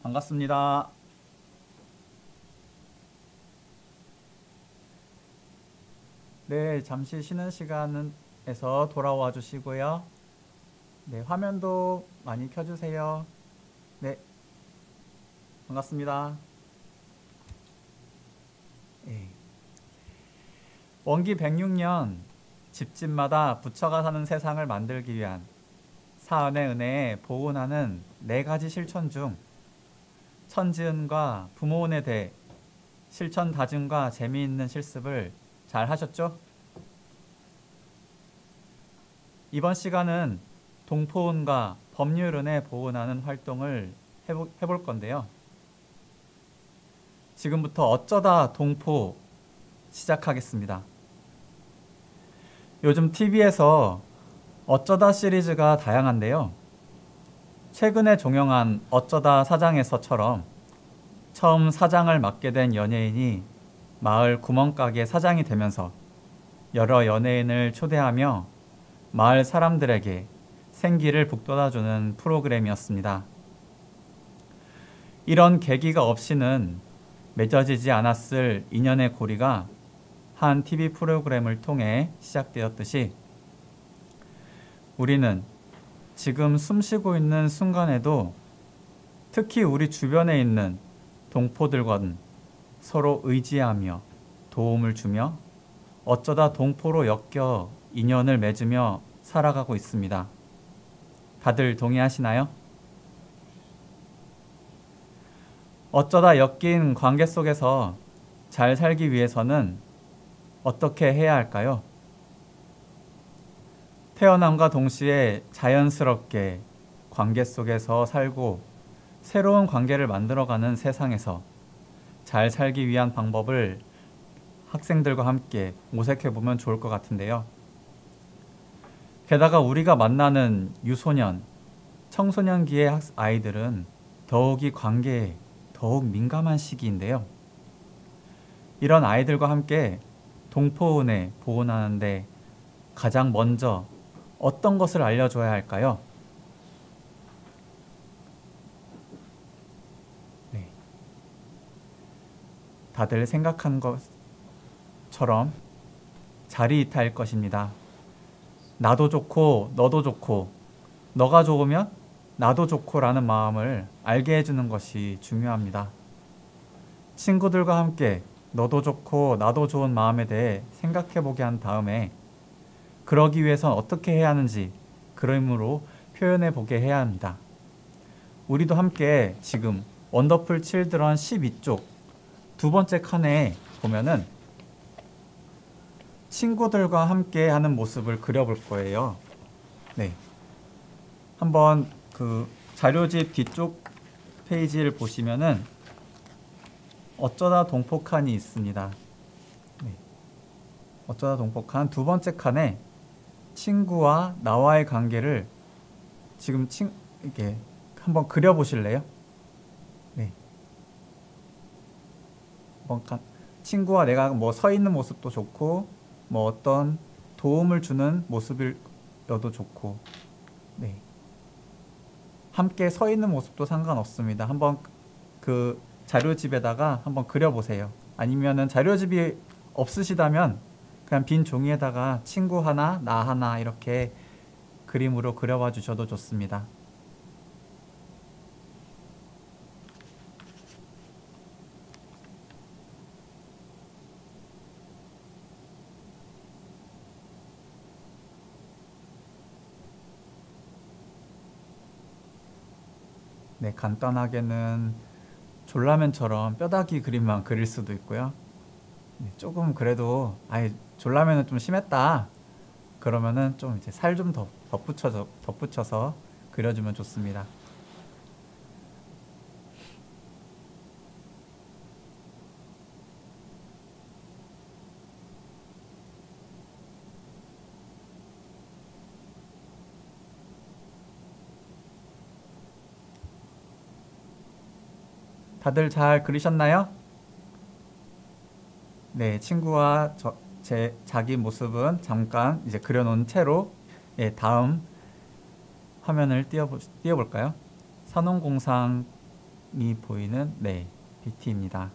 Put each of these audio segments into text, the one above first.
반갑습니다. 네, 잠시 쉬는 시간에서 돌아와 주시고요. 네, 화면도 많이 켜주세요. 네, 반갑습니다. 네. 원기 106년 집집마다 부처가 사는 세상을 만들기 위한 사은의 은혜에 보은하는 4가지 실천 중 천지은과 부모은에 대해 실천 다짐과 재미있는 실습을 잘 하셨죠? 이번 시간은 동포은과 법률은에 보은하는 활동을 해볼 건데요. 지금부터 어쩌다 동포 시작하겠습니다. 요즘 TV에서 어쩌다 시리즈가 다양한데요. 최근에 종영한 어쩌다 사장에서처럼 처음 사장을 맡게 된 연예인이 마을 구멍가게 사장이 되면서 여러 연예인을 초대하며 마을 사람들에게 생기를 북돋아주는 프로그램이었습니다. 이런 계기가 없이는 맺어지지 않았을 인연의 고리가 한 TV 프로그램을 통해 시작되었듯이 우리는 지금 숨쉬고 있는 순간에도 특히 우리 주변에 있는 동포들과는 서로 의지하며 도움을 주며 어쩌다 동포로 엮여 인연을 맺으며 살아가고 있습니다. 다들 동의하시나요? 어쩌다 엮인 관계 속에서 잘 살기 위해서는 어떻게 해야 할까요? 태어남과 동시에 자연스럽게 관계 속에서 살고 새로운 관계를 만들어가는 세상에서 잘 살기 위한 방법을 학생들과 함께 모색해보면 좋을 것 같은데요. 게다가 우리가 만나는 유소년, 청소년기의 아이들은 더욱이 관계에 더욱 민감한 시기인데요. 이런 아이들과 함께 동포은에 보은하는데 가장 먼저 어떤 것을 알려줘야 할까요? 네. 다들 생각한 것처럼 자리이탈일 것입니다. 나도 좋고 너도 좋고 너가 좋으면 나도 좋고라는 마음을 알게 해주는 것이 중요합니다. 친구들과 함께 너도 좋고 나도 좋은 마음에 대해 생각해보게 한 다음에 그러기 위해선 어떻게 해야 하는지 그림으로 표현해보게 해야 합니다. 우리도 함께 지금 원더풀 칠드런 12쪽 두 번째 칸에 보면은 친구들과 함께 하는 모습을 그려볼 거예요. 네. 한번 그 자료집 뒤쪽 페이지를 보시면은 어쩌다 동포 칸이 있습니다. 네. 어쩌다 동포 칸 두 번째 칸에 친구와 나와의 관계를 지금 이렇게 한번 그려보실래요? 네. 친구와 내가 뭐 서 있는 모습도 좋고, 뭐 어떤 도움을 주는 모습이어도 좋고, 네. 함께 서 있는 모습도 상관없습니다. 한번 그 자료집에다가 한번 그려보세요. 아니면은 자료집이 없으시다면 그냥 빈 종이에다가 친구 하나, 나 하나 이렇게 그림으로 그려봐 주셔도 좋습니다. 네, 간단하게는 졸라맨처럼 뼈다귀 그림만 그릴 수도 있고요. 네, 조금 그래도 졸라맨은 좀 심했다. 그러면은 좀 이제 살 좀 더 덧붙여서 그려주면 좋습니다. 다들 잘 그리셨나요? 네, 친구와 자기 모습은 잠깐 이제 그려놓은 채로 다음 화면을 띄워볼까요? 산업공상 보이는 BT입니다.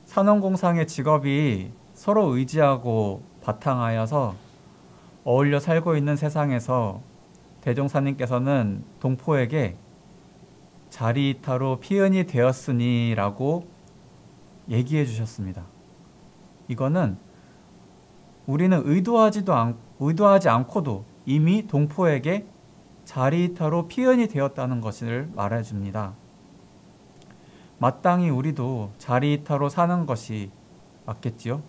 산원공상의 직업이 서로 의지하고 바탕하여서 어울려 살고 있는 세상에서 대종사님께서는 동포에게 자리이타로 피은이 되었으니 라고 얘기해 주셨습니다. 이거는 우리는 의도하지 않고도 이미 동포에게 자리이타로 피은이 되었다는 것을 말해줍니다. 마땅히 우리도 자리이타로 사는 것이 맞겠지요?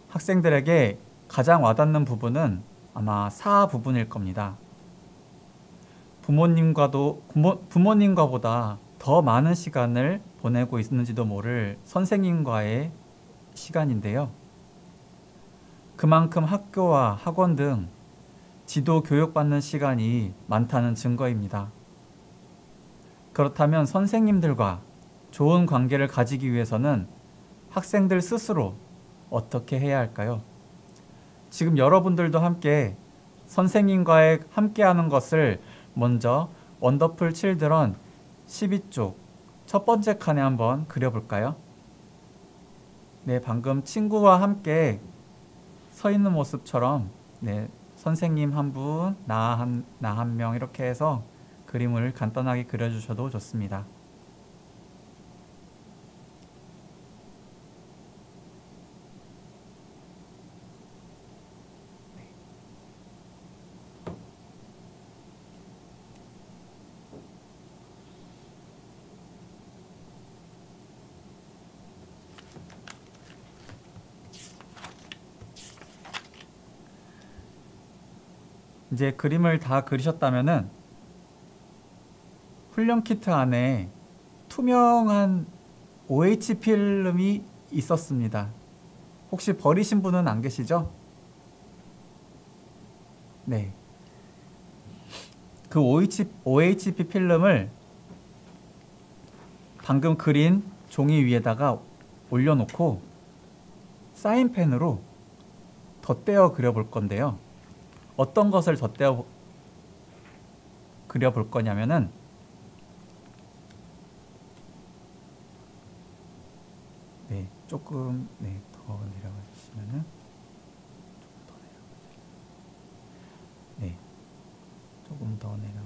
학생들에게 가장 와닿는 부분은 아마 사 부분일 겁니다. 부모님과보다 더 많은 시간을 보내고 있는지도 모를 선생님과의 시간인데요. 그만큼 학교와 학원 등 지도 교육받는 시간이 많다는 증거입니다. 그렇다면 선생님들과 좋은 관계를 가지기 위해서는 학생들 스스로 어떻게 해야 할까요? 지금 여러분들도 함께 선생님과의 함께하는 것을 먼저 원더풀 칠드런 12쪽 첫 번째 칸에 한번 그려볼까요? 네, 방금 친구와 함께 서 있는 모습처럼 선생님 한 분, 나 한 명 이렇게 해서 그림을 간단하게 그려주셔도 좋습니다. 이제 그림을 다 그리셨다면은 훈련 키트 안에 투명한 OH 필름이 있었습니다. 혹시 버리신 분은 안 계시죠? 네. 그 OHP 필름을 방금 그린 종이 위에다가 올려놓고 사인펜으로 덧대어 그려볼 건데요. 어떤 것을 덧대어 그려볼 거냐면은 조금 더 내려가 주시면은 조금 더 내려가.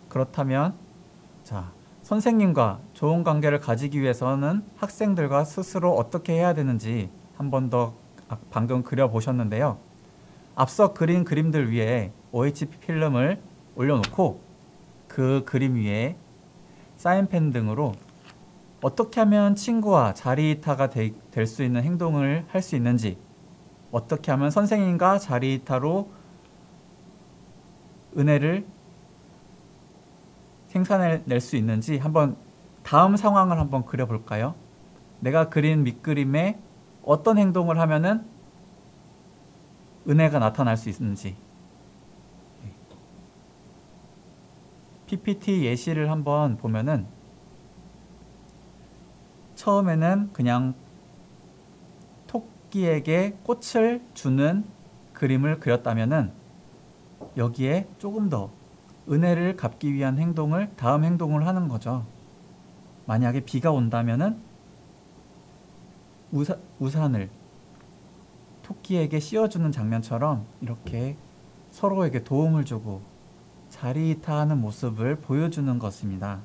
그렇다면 자, 선생님과 좋은 관계를 가지기 위해서는 학생들과 스스로 어떻게 해야 되는지 한 번 더 방금 그려보셨는데요. 앞서 그린 그림들 위에 OHP 필름을 올려놓고 그 그림 위에 사인펜 등으로 어떻게 하면 친구와 자리이타가 될 수 있는 행동을 할 수 있는지, 어떻게 하면 선생님과 자리이타로 은혜를 생산해낼 수 있는지 한번 다음 상황을 한번 그려볼까요? 내가 그린 밑그림에 어떤 행동을 하면은 은혜가 나타날 수 있는지. PPT 예시를 한번 보면은 처음에는 그냥 토끼에게 꽃을 주는 그림을 그렸다면은 여기에 조금 더 은혜를 갚기 위한 다음 행동을 하는 거죠. 만약에 비가 온다면은 우산을 토끼에게 씌워주는 장면처럼 이렇게 서로에게 도움을 주고 자리이타하는 모습을 보여주는 것입니다.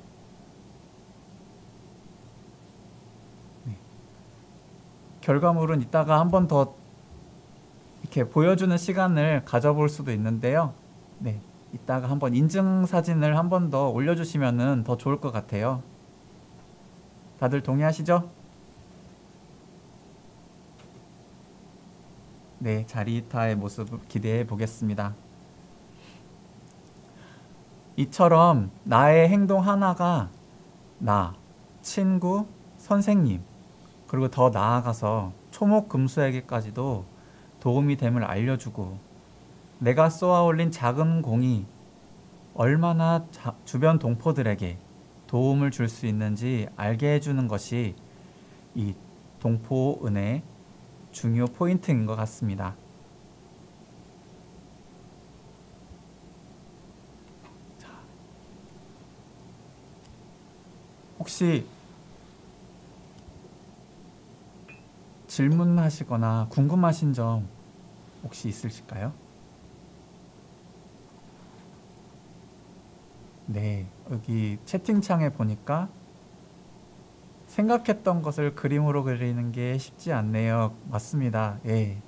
결과물은 이따가 한 번 더 이렇게 보여주는 시간을 가져볼 수도 있는데요. 이따가 한번 인증사진을 한 번 더 올려주시면 더 좋을 것 같아요. 다들 동의하시죠? 자리이타의 모습을 기대해 보겠습니다. 이처럼 나의 행동 하나가 나, 친구, 선생님, 그리고 더 나아가서 초목금수에게까지도 도움이 됨을 알려주고 내가 쏘아 올린 작은 공이 얼마나 주변 동포들에게 도움을 줄 수 있는지 알게 해주는 것이 이 동포은혜의 중요 포인트인 것 같습니다. 자, 혹시 질문하시거나 궁금하신 점 혹시 있으실까요? 네, 여기 채팅창에 보니까 생각했던 것을 그림으로 그리는 게 쉽지 않네요. 맞습니다. 예.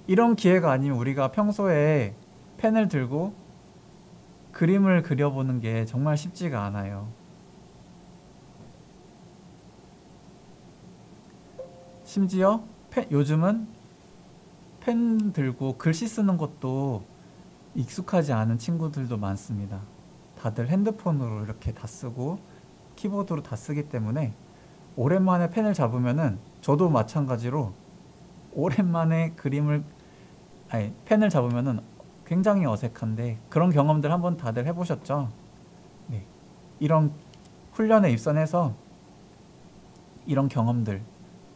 이런 기회가 아니면 우리가 평소에 펜을 들고 그림을 그려보는 게 정말 쉽지가 않아요. 심지어 요즘은 펜 들고 글씨 쓰는 것도 익숙하지 않은 친구들도 많습니다. 다들 핸드폰으로 이렇게 다 쓰고 키보드로 다 쓰기 때문에 오랜만에 펜을 잡으면은, 저도 마찬가지로 오랜만에 펜을 잡으면은 굉장히 어색한데, 그런 경험들 한번 다들 해보셨죠? 네. 이런 훈련에 입선해서 이런 경험들,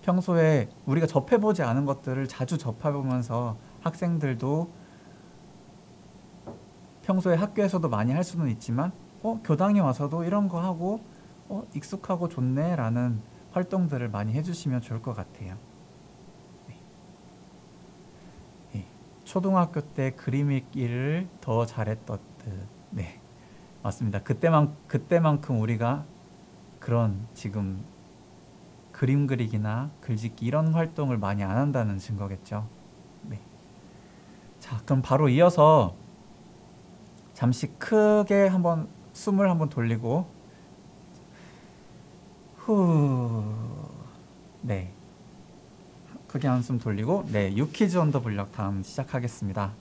평소에 우리가 접해보지 않은 것들을 자주 접해보면서 학생들도 평소에 학교에서도 많이 할 수는 있지만 교당에 와서도 이런 거 하고 익숙하고 좋네 라는 활동들을 많이 해주시면 좋을 것 같아요. 네. 네. 초등학교 때 그림 읽기를 더 잘했던 듯. 네, 맞습니다. 그때만큼 우리가 그런 지금 그림 그리기나 글짓기 이런 활동을 많이 안 한다는 증거겠죠. 네. 자, 그럼 바로 이어서 잠시 크게 한번 숨을 한번 돌리고 후, 네, 크게 한숨 돌리고, 네, 유퀴즈 온 더 블럭 다음 시작하겠습니다.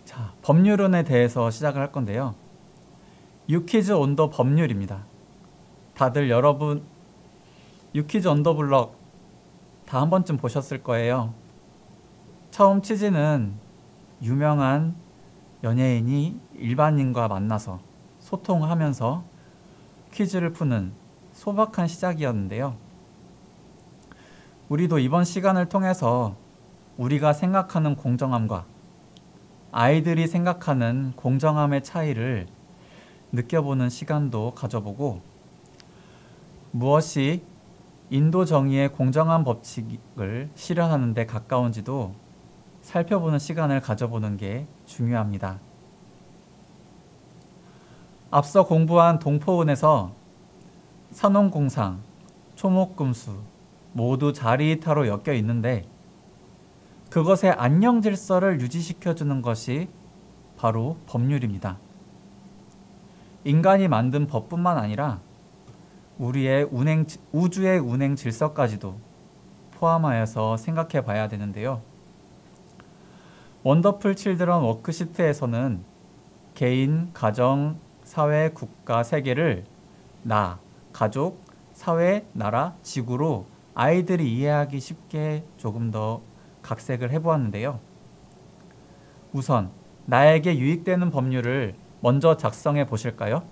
자, 법률론에 대해서 시작을 할 건데요. 유퀴즈 온 더 법률입니다. 다들 여러분 유퀴즈 온 더 블럭 다 한 번쯤 보셨을 거예요. 처음 취지는 유명한 연예인이 일반인과 만나서 소통하면서 퀴즈를 푸는 소박한 시작이었는데요. 우리도 이번 시간을 통해서 우리가 생각하는 공정함과 아이들이 생각하는 공정함의 차이를 느껴보는 시간도 가져보고, 무엇이 인도 정의의 공정한 법칙을 실현하는 데 가까운지도 살펴보는 시간을 가져보는 게 중요합니다. 앞서 공부한 동포운에서 산업공상, 초목금수 모두 자리이타로 엮여 있는데, 그것의 안녕 질서를 유지시켜주는 것이 바로 법률입니다. 인간이 만든 법뿐만 아니라 우리의 우주의 운행 질서까지도 포함하여서 생각해 봐야 되는데요. 원더풀 칠드런 워크시트에서는 개인, 가정, 사회, 국가, 세계를 나, 가족, 사회, 나라, 지구로 아이들이 이해하기 쉽게 조금 더 각색을 해보았는데요. 우선 나에게 유익되는 법률을 먼저 작성해 보실까요?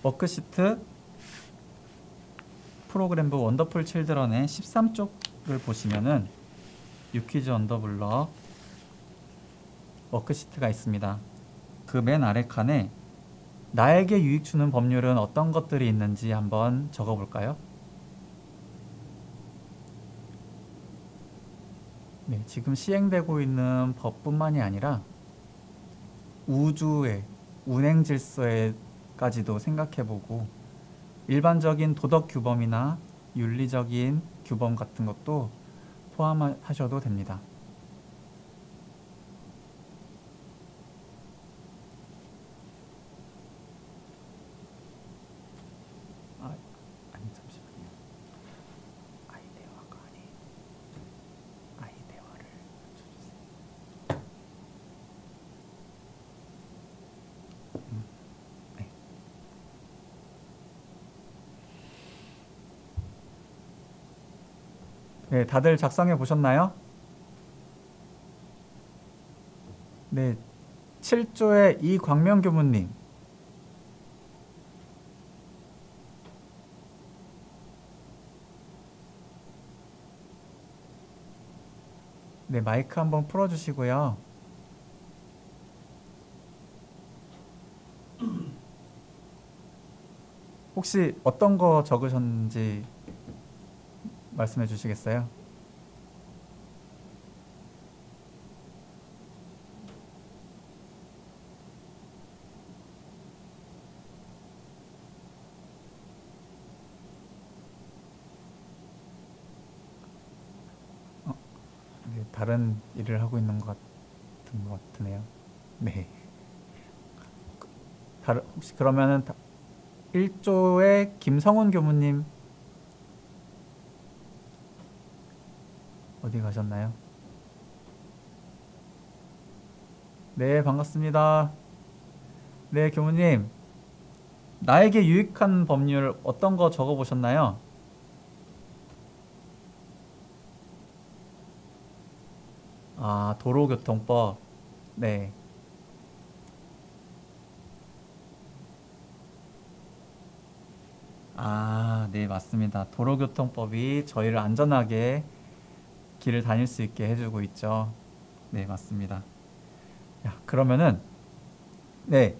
워크시트 프로그램부 원더풀 칠드런의 13쪽을 보시면은 유퀴즈 온 더 블럭 워크시트가 있습니다. 그 맨 아래 칸에 나에게 유익 주는 법률은 어떤 것들이 있는지 한번 적어볼까요? 네, 지금 시행되고 있는 법뿐만이 아니라 우주의 운행 질서에까지도 생각해보고, 일반적인 도덕 규범이나 윤리적인 규범 같은 것도 포함하셔도 됩니다. 아니 잠시만요. 아이 대화가 아니 아이 대화를 맞춰주세요. 네. 네, 다들 작성해 보셨나요? 네, 7조의 이광명 교무님. 네, 마이크 한번 풀어주시고요. 혹시 어떤 거 적으셨는지 말씀해 주시겠어요? 네, 다른 일을 하고 있는 것 같으네요. 네. 혹시 그러면은 1조의 김성훈 교무님 어디 가셨나요? 네, 반갑습니다. 네, 교무님. 나에게 유익한 법률 어떤 거 적어보셨나요? 아, 도로교통법. 네. 아, 네, 맞습니다. 도로교통법이 저희를 안전하게 길을 다닐 수 있게 해주고 있죠. 네, 맞습니다. 야, 그러면은, 네.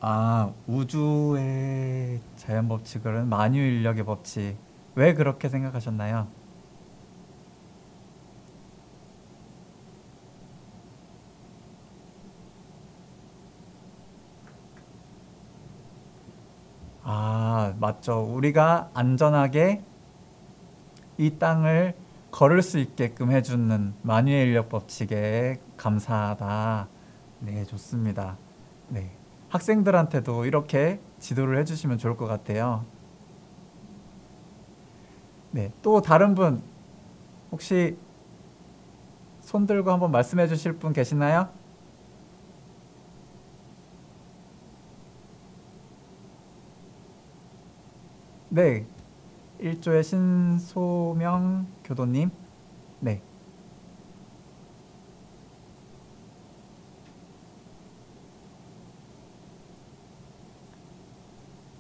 아, 우주의 자연 법칙은 만유 인력의 법칙. 왜 그렇게 생각하셨나요? 아, 맞죠. 우리가 안전하게 이 땅을 걸을 수 있게끔 해주는 만유의 인력 법칙에 감사하다. 네, 좋습니다. 네. 학생들한테도 이렇게 지도를 해주시면 좋을 것 같아요. 네. 또 다른 분, 혹시 손 들고 한번 말씀해 주실 분 계시나요? 네. 1조의 신소명 교도님. 네.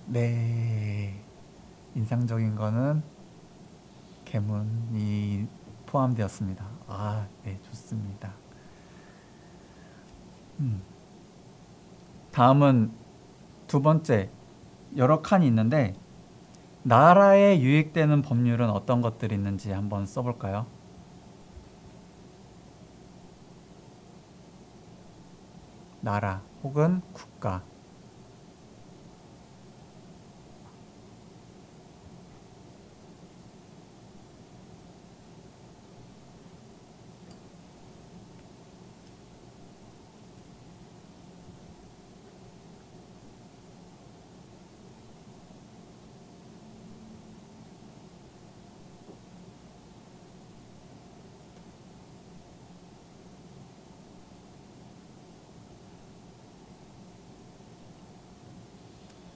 네. 인상적인 거는 개문이 포함되었습니다. 아, 네, 좋습니다. 음. 다음은 두 번째, 여러 칸이 있는데, 나라에 유익되는 법률은 어떤 것들이 있는지 한번 써볼까요? 나라 혹은 국가.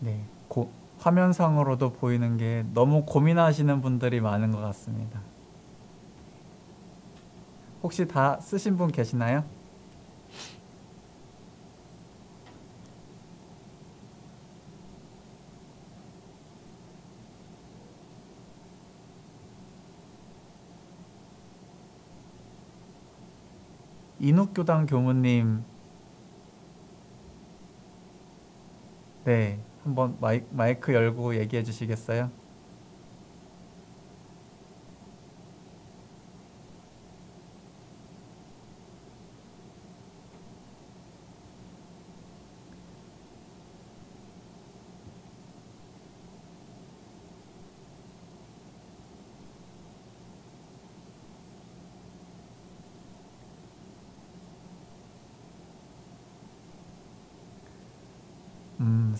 네. 화면상으로도 보이는 게 너무 고민하시는 분들이 많은 것 같습니다. 혹시 다 쓰신 분 계시나요? 인욱교당 교무님, 네. 한번 마이크 열고 얘기해 주시겠어요?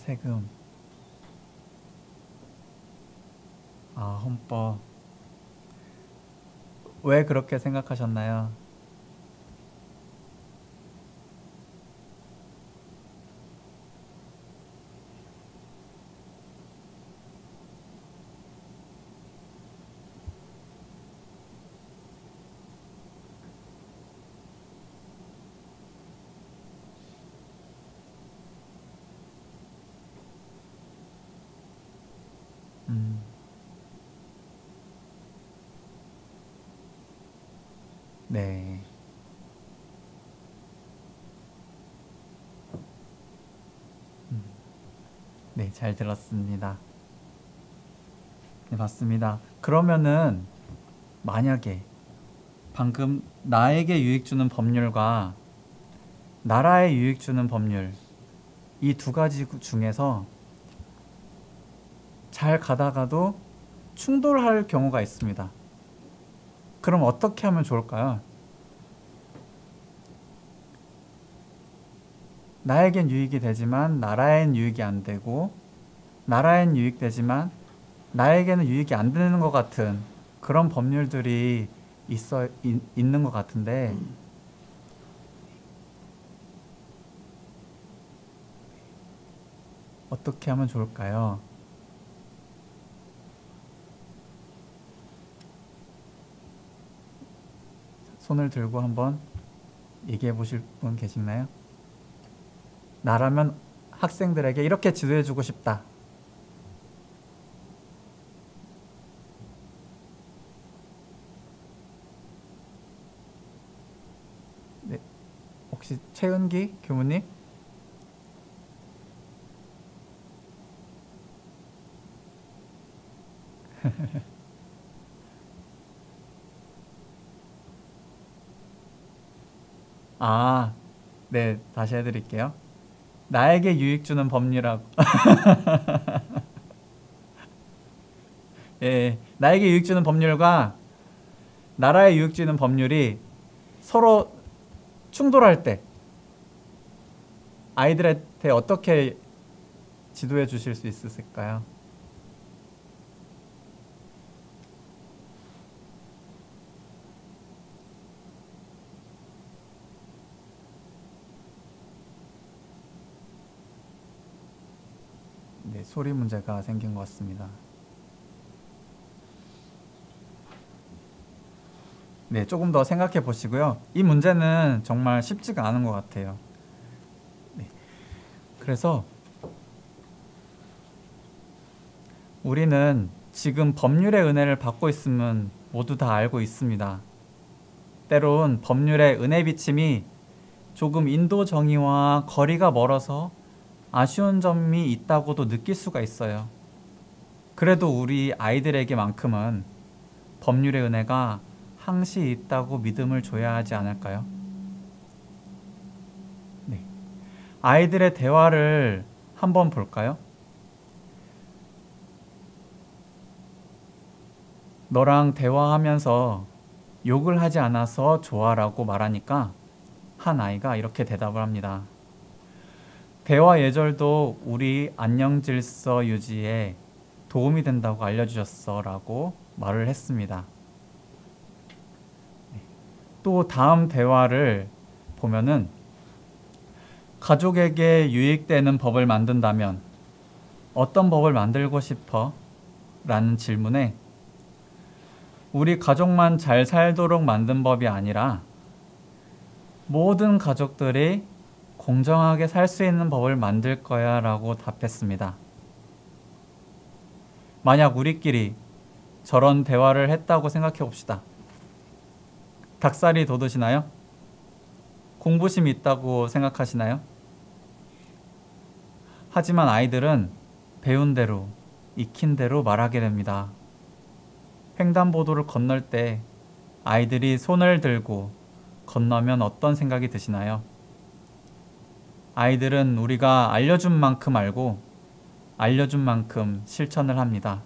세금. 아, 헌법. 왜 그렇게 생각하셨나요? 음, 네. 네, 잘 들었습니다. 네, 맞습니다. 그러면은 만약에 방금 나에게 유익 주는 법률과 나라에 유익 주는 법률 이 두 가지 중에서 잘 가다가도 충돌할 경우가 있습니다. 그럼 어떻게 하면 좋을까요? 나에겐 유익이 되지만 나라엔 유익이 안 되고 나라엔 유익되지만 나에게는 유익이 안 되는 것 같은 그런 법률들이 있는 것 같은데 어떻게 하면 좋을까요? 손을 들고 한번 얘기해 보실 분 계시나요? 나라면 학생들에게 이렇게 지도해 주고 싶다. 네, 혹시 최은기 교무님? 아, 네, 다시 해드릴게요. 나에게 유익 주는 법률하고, 예, 나에게 유익 주는 법률과 나라에 유익 주는 법률이 서로 충돌할 때 아이들한테 어떻게 지도해 주실 수 있으실까요? 네, 소리 문제가 생긴 것 같습니다. 네, 조금 더 생각해 보시고요. 이 문제는 정말 쉽지가 않은 것 같아요. 네, 그래서 우리는 지금 법률의 은혜를 받고 있으면 모두 다 알고 있습니다. 때론 법률의 은혜 비침이 조금 인도 정의와 거리가 멀어서 아쉬운 점이 있다고도 느낄 수가 있어요. 그래도 우리 아이들에게만큼은 법률의 은혜가 항시 있다고 믿음을 줘야 하지 않을까요? 네. 아이들의 대화를 한번 볼까요? 너랑 대화하면서 욕을 하지 않아서 좋아라고 말하니까 한 아이가 이렇게 대답을 합니다. 대화 예절도 우리 안녕 질서 유지에 도움이 된다고 알려주셨어 라고 말을 했습니다. 또 다음 대화를 보면은 가족에게 유익되는 법을 만든다면 어떤 법을 만들고 싶어? 라는 질문에 우리 가족만 잘 살도록 만든 법이 아니라 모든 가족들이 공정하게 살 수 있는 법을 만들 거야 라고 답했습니다. 만약 우리끼리 저런 대화를 했다고 생각해 봅시다. 닭살이 돋으시나요? 공부심이 있다고 생각하시나요? 하지만 아이들은 배운 대로, 익힌 대로 말하게 됩니다. 횡단보도를 건널 때 아이들이 손을 들고 건너면 어떤 생각이 드시나요? 아이들은 우리가 알려준 만큼 알고 알려준 만큼 실천을 합니다.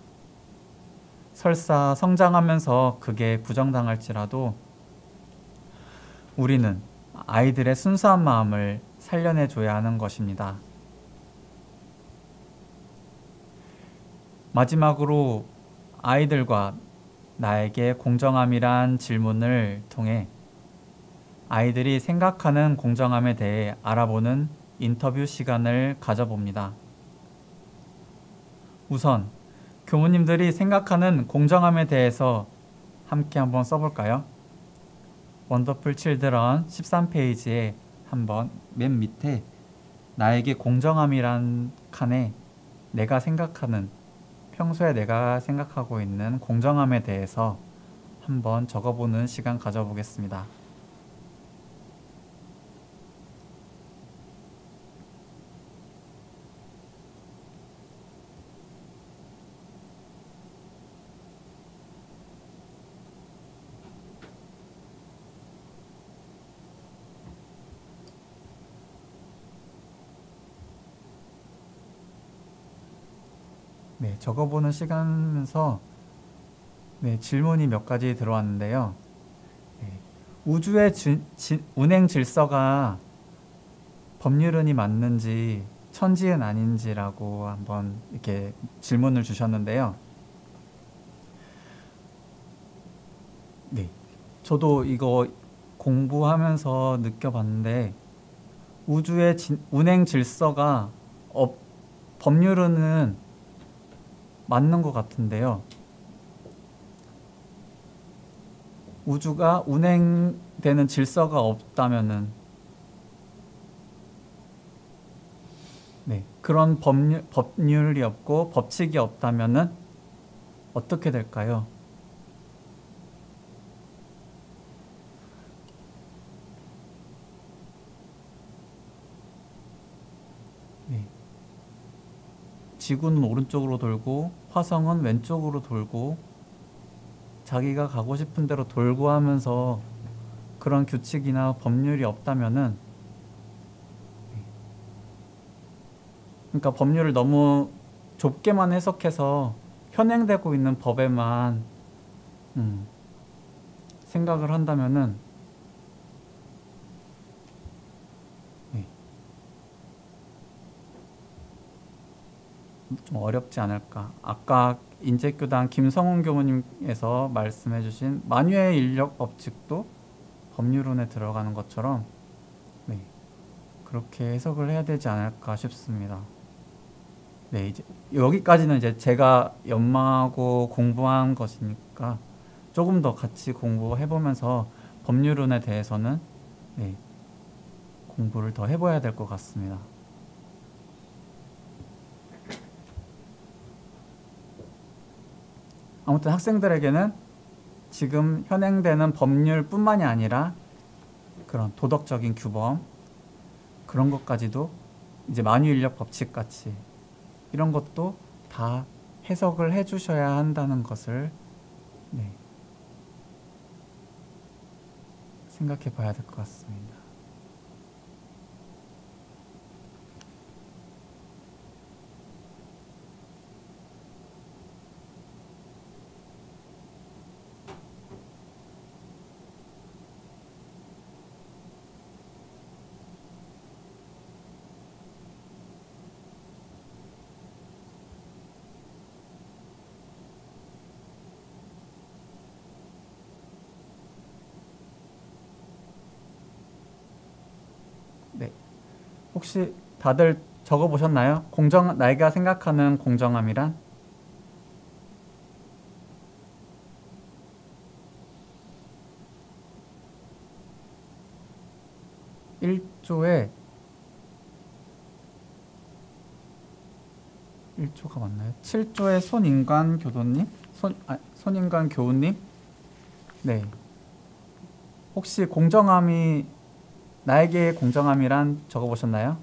설사 성장하면서 그게 부정당할지라도 우리는 아이들의 순수한 마음을 살려내 줘야 하는 것입니다. 마지막으로 아이들과 나에게 공정함이란 질문을 통해 아이들이 생각하는 공정함에 대해 알아보는 인터뷰 시간을 가져봅니다. 우선 교무님들이 생각하는 공정함에 대해서 함께 한번 써볼까요? 원더풀 칠드런 13페이지에 한번 맨 밑에 나에게 공정함이란 칸에 내가 생각하는 평소에 내가 생각하고 있는 공정함에 대해서 한번 적어보는 시간 가져보겠습니다. 네, 적어보는 시간에서 네, 질문이 몇 가지 들어왔는데요. 네, 우주의 운행 질서가 법률은이 맞는지 천지은 아닌지라고 한번 이렇게 질문을 주셨는데요. 네, 저도 이거 공부하면서 느껴봤는데 우주의 운행 질서가 법률은 맞는 것 같은데요. 우주가 운행되는 질서가 없다면은 네, 그런 법률이 없고 법칙이 없다면은 어떻게 될까요? 네, 지구는 오른쪽으로 돌고 화성은 왼쪽으로 돌고 자기가 가고 싶은 대로 돌고 하면서 그런 규칙이나 법률이 없다면은 그러니까 법률을 너무 좁게만 해석해서 현행되고 있는 법에만 음, 생각을 한다면은 네, 좀 어렵지 않을까. 아까 인재교당 김성훈 교무님께서 말씀해주신 만유의 인력 법칙도 법률론에 들어가는 것처럼 네, 그렇게 해석을 해야 되지 않을까 싶습니다. 네, 이제 여기까지는 이제 제가 연마하고 공부한 것이니까 조금 더 같이 공부해보면서 법률론에 대해서는 네, 공부를 더 해봐야 될 것 같습니다. 아무튼 학생들에게는 지금 현행되는 법률뿐만이 아니라 그런 도덕적인 규범 그런 것까지도 이제 만유인력 법칙 같이 이런 것도 다 해석을 해주셔야 한다는 것을 네, 생각해 봐야 될 것 같습니다. 네, 혹시 다들 적어 보셨나요? 내가 생각하는 공정함이란 1조에 1조가 맞나요? 7조의 손인간 교도님? 손인간 교우님? 네. 혹시 나에게 공정함이란 적어 보셨나요?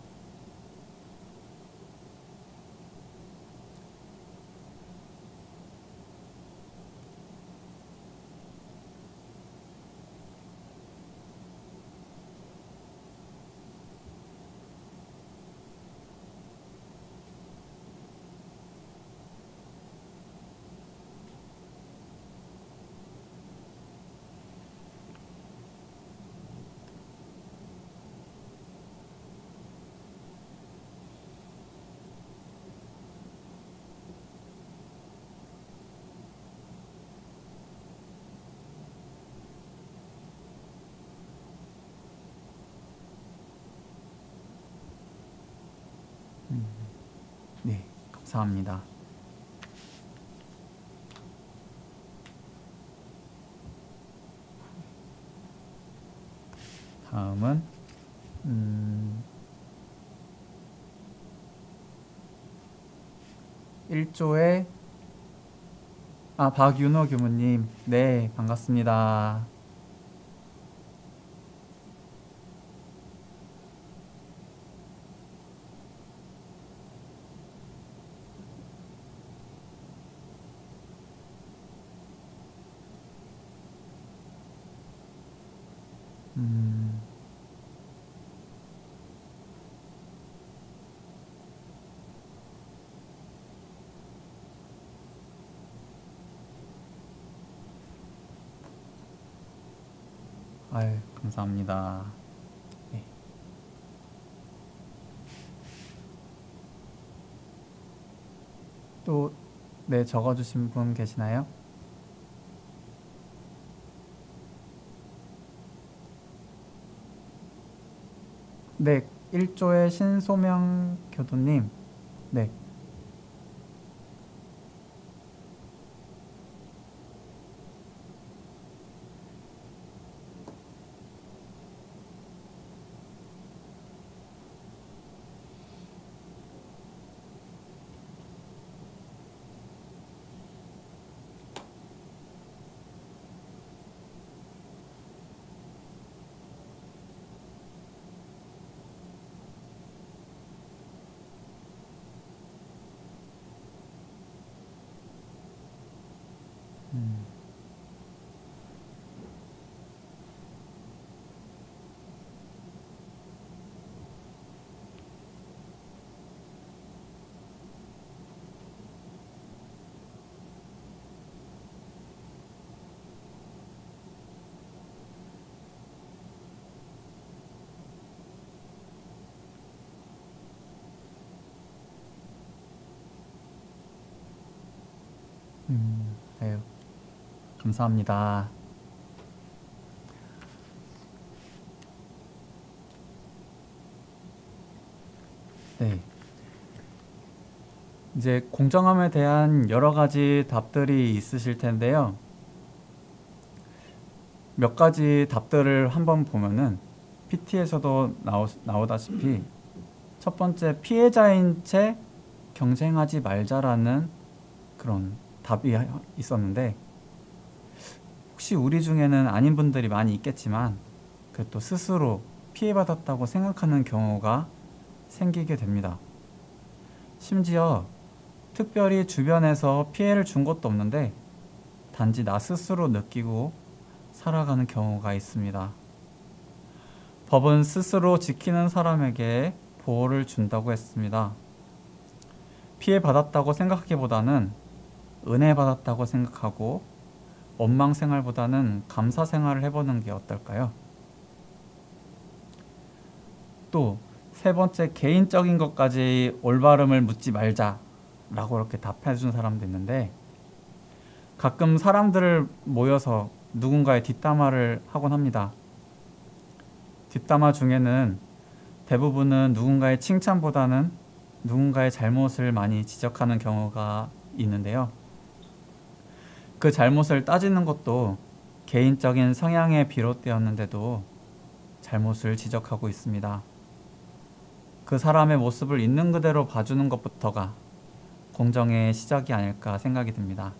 네, 감사합니다. 다음은 1조의 박윤호 교무님. 네, 반갑습니다. 음, 아유, 감사합니다. 네. 또, 네, 적어주신 분 계시나요? 네, 1조의 신소명 교도님. 네. 네, 감사합니다. 네. 이제 공정함에 대한 여러 가지 답들이 있으실 텐데요. 몇 가지 답들을 한번 보면은 PT에서도 나오다시피 첫 번째, 피해자인 채 경쟁하지 말자라는 그런 답이 있었는데, 혹시 우리 중에는 아닌 분들이 많이 있겠지만 그 또 스스로 피해받았다고 생각하는 경우가 생기게 됩니다. 심지어 특별히 주변에서 피해를 준 것도 없는데 단지 나 스스로 느끼고 살아가는 경우가 있습니다. 법은 스스로 지키는 사람에게 보호를 준다고 했습니다. 피해받았다고 생각하기보다는 은혜 받았다고 생각하고 원망 생활보다는 감사 생활을 해보는 게 어떨까요? 또 세 번째, 개인적인 것까지 올바름을 묻지 말자 라고 이렇게 답해 준 사람도 있는데, 가끔 사람들을 모여서 누군가의 뒷담화를 하곤 합니다. 뒷담화 중에는 대부분은 누군가의 칭찬보다는 누군가의 잘못을 많이 지적하는 경우가 있는데요. 그 잘못을 따지는 것도 개인적인 성향에 비롯되었는데도 잘못을 지적하고 있습니다. 그 사람의 모습을 있는 그대로 봐주는 것부터가 공정의 시작이 아닐까 생각이 듭니다.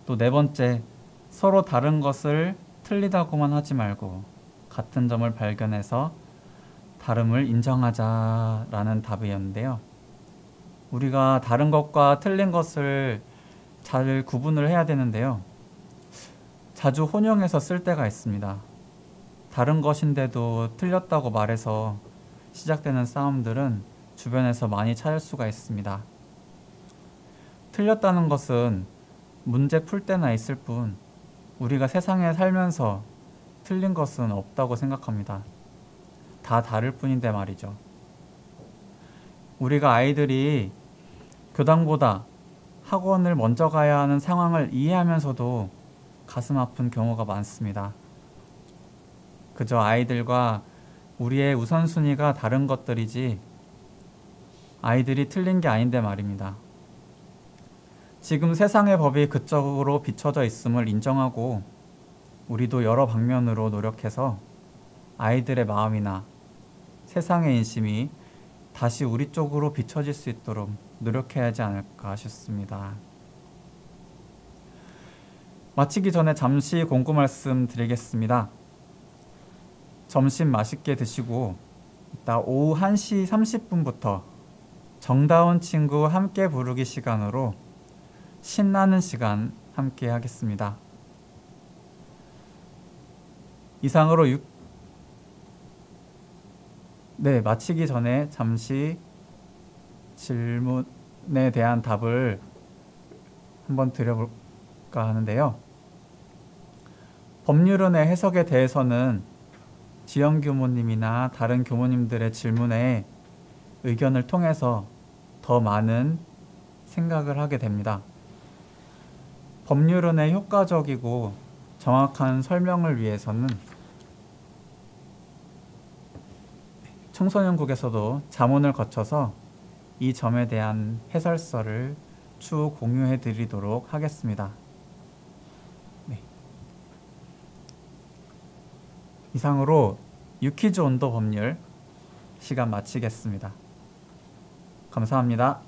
또 네 번째, 서로 다른 것을 틀리다고만 하지 말고 같은 점을 발견해서 다름을 인정하자라는 답이었는데요. 우리가 다른 것과 틀린 것을 잘 구분을 해야 되는데요. 자주 혼용해서 쓸 때가 있습니다. 다른 것인데도 틀렸다고 말해서 시작되는 싸움들은 주변에서 많이 찾을 수가 있습니다. 틀렸다는 것은 문제 풀 때나 있을 뿐 우리가 세상에 살면서 틀린 것은 없다고 생각합니다. 다 다를 뿐인데 말이죠. 우리가 아이들이 교당보다 학원을 먼저 가야 하는 상황을 이해하면서도 가슴 아픈 경우가 많습니다. 그저 아이들과 우리의 우선순위가 다른 것들이지 아이들이 틀린 게 아닌데 말입니다. 지금 세상의 법이 그쪽으로 비춰져 있음을 인정하고 우리도 여러 방면으로 노력해서 아이들의 마음이나 세상의 인심이 다시 우리 쪽으로 비춰질 수 있도록 노력해야 하지 않을까 싶습니다. 마치기 전에 잠시 공고 말씀 드리겠습니다. 점심 맛있게 드시고 이따 오후 1시 30분부터 정다운 친구 함께 부르기 시간으로 신나는 시간 함께 하겠습니다. 이상으로 마치기 전에 잠시 질문에 대한 답을 한번 드려볼까 하는데요. 법률은의 해석에 대해서는 지연 교모님이나 다른 교모님들의 질문에 의견을 통해서 더 많은 생각을 하게 됩니다. 법률은의 효과적이고 정확한 설명을 위해서는 청소년국에서도 자문을 거쳐서 이 점에 대한 해설서를 추후 공유해 드리도록 하겠습니다. 네. 이상으로 유퀴즈 온도 법률 시간 마치겠습니다. 감사합니다.